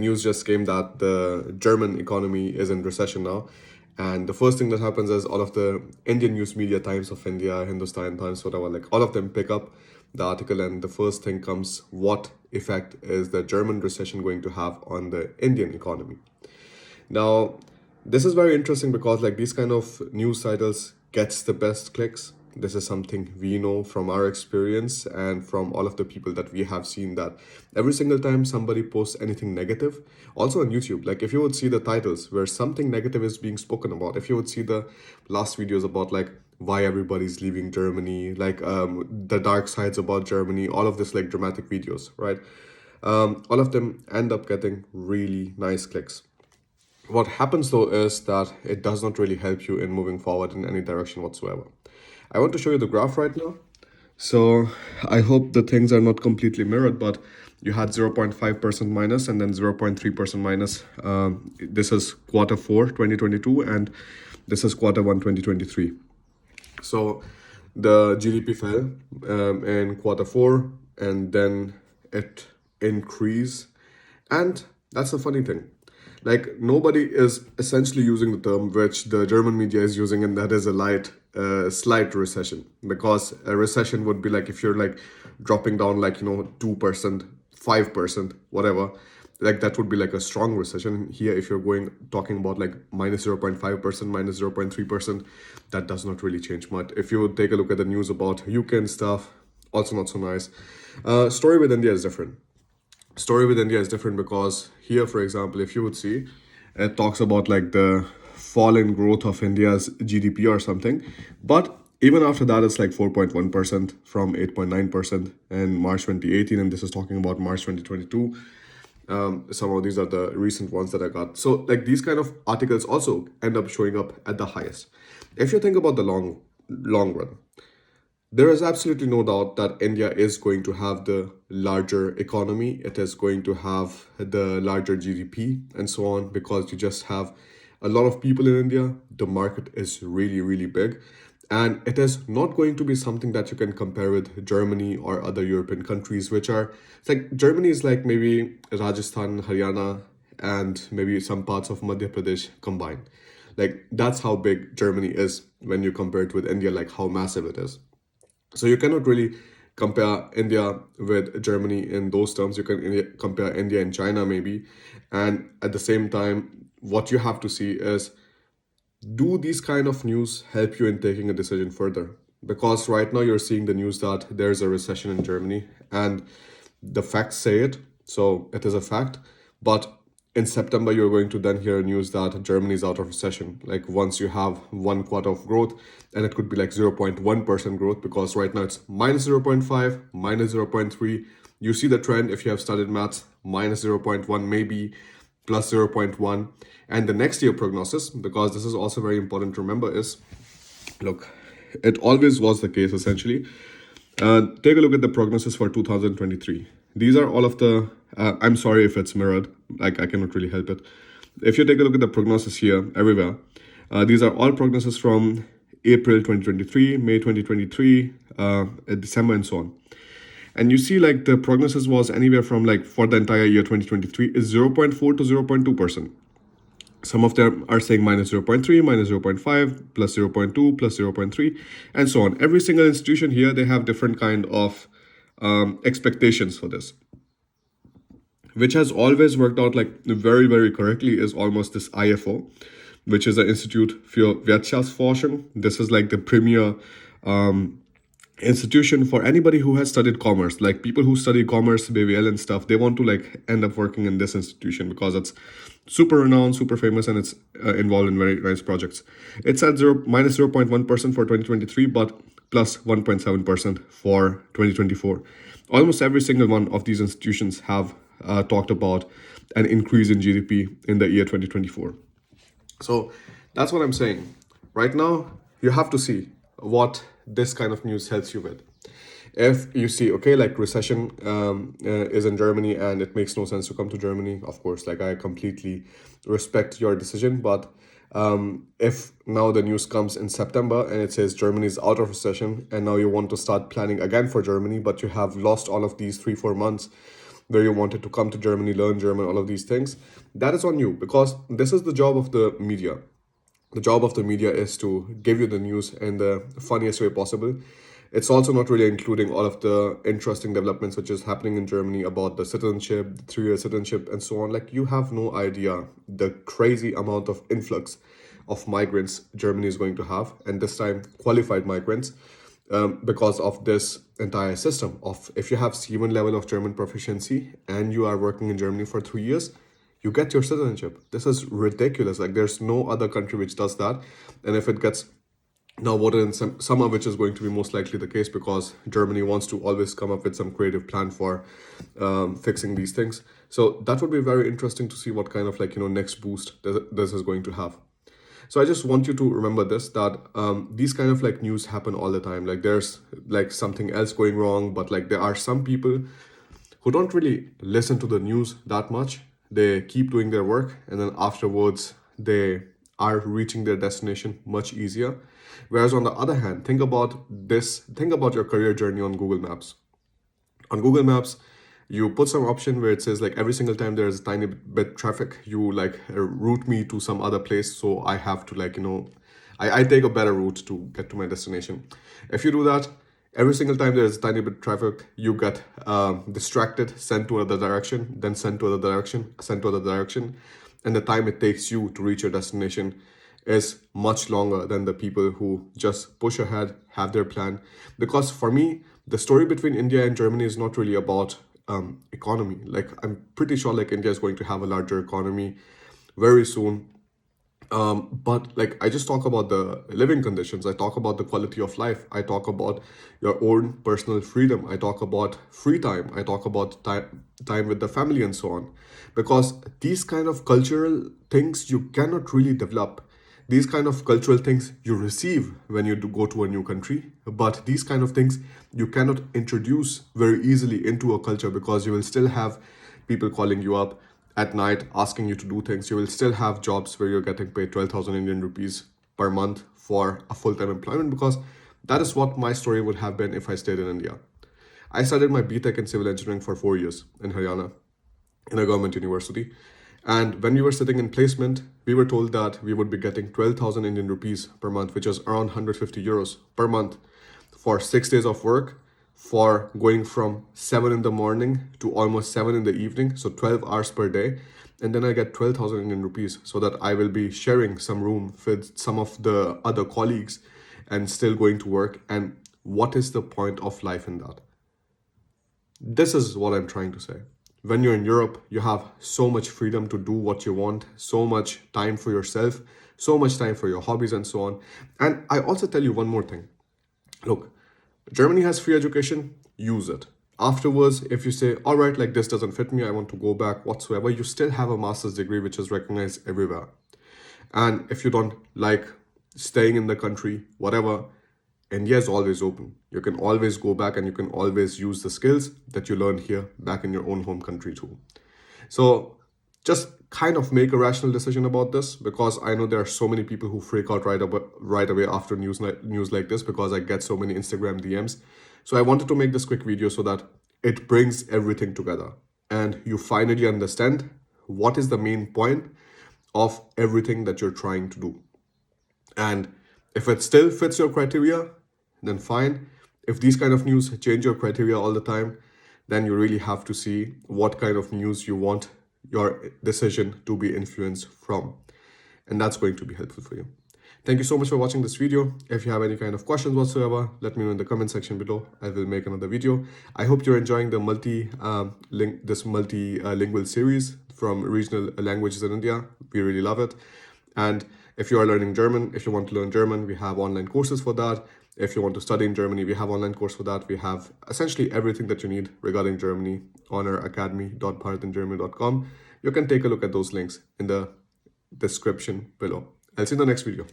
News just came that the German economy is in recession now. And the first thing that happens is all of the Indian news media, Times of India, Hindustan Times, whatever, like all of them pick up the article. And the first thing comes, what effect is the German recession going to have on the Indian economy? Now, this is very interesting because like these kind of news titles gets the best clicks. This is something we know from our experience and from all of the people that we have seen, that every single time somebody posts anything negative, also on YouTube, like if you would see the titles where something negative is being spoken about, if you would see the last videos about like why everybody's leaving Germany, like the dark sides about Germany, all of this like dramatic videos, right? All of them end up getting really nice clicks. What happens though is that it does not really help you in moving forward in any direction whatsoever. I want to show you the graph right now. So I hope the things are not completely mirrored, but you had 0.5% minus and then 0.3% minus. This is quarter 4, 2022, and this is quarter 1, 2023. So the GDP fell in quarter 4, and then it increased. And that's the funny thing. Like nobody is essentially using the term which the German media is using, and that is a slight recession. Because a recession would be like if you're like dropping down like 2%, 5%, whatever. Like that would be like a strong recession. Here, if you're talking about like minus 0.5%, minus 0.3%, that does not really change much. If you would take a look at the news about UK and stuff, also not so nice. Story with India is different. Story with India is different because here, for example, if you would see, it talks about like the fall in growth of India's GDP or something. But even after that, it's like 4.1% from 8.9% in March 2018. And this is talking about March 2022. Some of these are the recent ones that I got. So like these kind of articles also end up showing up at the highest. If you think about the long run, there is absolutely no doubt that India is going to have the larger economy. It is going to have the larger GDP and so on, because you just have a lot of people in India. The market is really, really big. And it is not going to be something that you can compare with Germany or other European countries, which are, it's like Germany is like maybe Rajasthan, Haryana, and maybe some parts of Madhya Pradesh combined. Like that's how big Germany is when you compare it with India, like how massive it is. So you cannot really compare India with Germany in those terms. You can compare India and China maybe. And at the same time, what you have to see is, do these kind of news help you in taking a decision further? Because right now you're seeing the news that there's a recession in Germany and the facts say it. So it is a fact. But in September, you're going to then hear news that Germany is out of recession. Like once you have 1 quarter of growth, and it could be like 0.1% growth, because right now it's minus 0.5, minus 0.3. You see the trend if you have studied maths, minus 0.1, maybe plus 0.1. And the next year prognosis, because this is also very important to remember, is, look, it always was the case essentially. Take a look at the prognosis for 2023. These are all of the, I'm sorry if it's mirrored, like I cannot really help it. If you take a look at the prognosis here, everywhere, these are all prognosis from April 2023, May 2023, December, and so on. And you see like the prognosis was anywhere from like for the entire year 2023 is 0.4 to 0.2%. Some of them are saying minus 0.3, minus 0.5, plus 0.2, plus 0.3, and so on. Every single institution here, they have different kind of expectations for this. Which has always worked out like very, very correctly is almost this IFO, which is the Institute für Wirtschaftsforschung. This is like the premier institution for anybody who has studied commerce. Like people who study commerce, BWL and stuff, they want to like end up working in this institution because it's super renowned, super famous, and it's involved in very nice projects. It's at minus 0.1% for 2023, but plus 1.7% for 2024. Almost every single one of these institutions have talked about an increase in GDP in the year 2024. So that's what I'm saying. Right now, you have to see what this kind of news helps you with. If you see, okay, like recession is in Germany and it makes no sense to come to Germany, of course, like I completely respect your decision. But if now the news comes in September and it says Germany is out of recession and now you want to start planning again for Germany, but you have lost all of these 3-4 months where you wanted to come to Germany, learn German, all of these things, that is on you, because this is the job of the media. The job of the media is to give you the news in the funniest way possible. It's also not really including all of the interesting developments which is happening in Germany about the citizenship, the 3-year citizenship, and so on. Like, you have no idea the crazy amount of influx of migrants Germany is going to have, and this time qualified migrants, because of this entire system of, if you have C1 level of German proficiency and you are working in Germany for 3 years, you get your citizenship. This is ridiculous. Like, there's no other country which does that. And if it gets now voted in summer, which is going to be most likely the case, because Germany wants to always come up with some creative plan for fixing these things. So that would be very interesting to see what kind of, like, next boost this is going to have. So I just want you to remember this, that these kind of like news happen all the time. Like, there's like something else going wrong, but like there are some people who don't really listen to the news that much. They keep doing their work, and then afterwards they are reaching their destination much easier. Whereas on the other hand, think about your career journey on Google Maps. On Google Maps, you put some option where it says, like, every single time there's a tiny bit traffic, you like route me to some other place, so I have to, like, I take a better route to get to my destination. If you do that, every single time there's a tiny bit traffic, you get distracted, sent to another direction, then sent to another direction, sent to another direction, and the time it takes you to reach your destination is much longer than the people who just push ahead, have their plan. Because for me, the story between India and Germany is not really about economy. Like, I'm pretty sure like India is going to have a larger economy very soon. But like, I just talk about the living conditions. I talk about the quality of life. I talk about your own personal freedom. I talk about free time. I talk about time with the family and so on. Because these kind of cultural things you cannot really develop. These kind of cultural things you receive when you go to a new country, but these kind of things you cannot introduce very easily into a culture, because you will still have people calling you up at night asking you to do things. You will still have jobs where you're getting paid 12,000 Indian rupees per month for a full-time employment, because that is what my story would have been if I stayed in India. I studied my BTech in civil engineering for 4 years in Haryana in a government university. And when we were sitting in placement, we were told that we would be getting 12,000 Indian rupees per month, which is around 150 euros per month, for 6 days of work, for going from 7 in the morning to almost 7 in the evening, so 12 hours per day. And then I get 12,000 Indian rupees, so that I will be sharing some room with some of the other colleagues and still going to work. And what is the point of life in that? This is what I'm trying to say. When you're in Europe, you have so much freedom to do what you want, so much time for yourself, so much time for your hobbies and so on. And I also tell you one more thing. Look, Germany has free education, use it. Afterwards, if you say, all right, like, this doesn't fit me, I want to go back whatsoever, you still have a master's degree which is recognized everywhere. And if you don't like staying in the country, whatever, India is always open. You can always go back and you can always use the skills that you learned here back in your own home country too. So just kind of make a rational decision about this, because I know there are so many people who freak out right away after news like this, because I get so many Instagram DMs. So I wanted to make this quick video so that it brings everything together and you finally understand what is the main point of everything that you're trying to do. And if it still fits your criteria, then fine. If these kind of news change your criteria all the time, then you really have to see what kind of news you want your decision to be influenced from. And that's going to be helpful for you. Thank you so much for watching this video. If you have any kind of questions whatsoever, let me know in the comment section below. I will make another video. I hope you're enjoying the multilingual series from regional languages in India. We really love it. And if you are learning German, if you want to learn German, we have online courses for that. If you want to study in Germany, we have online course for that. We have essentially everything that you need regarding Germany on our academy.bharatingermany.com. You can take a look at those links in the description below. I'll see you in the next video.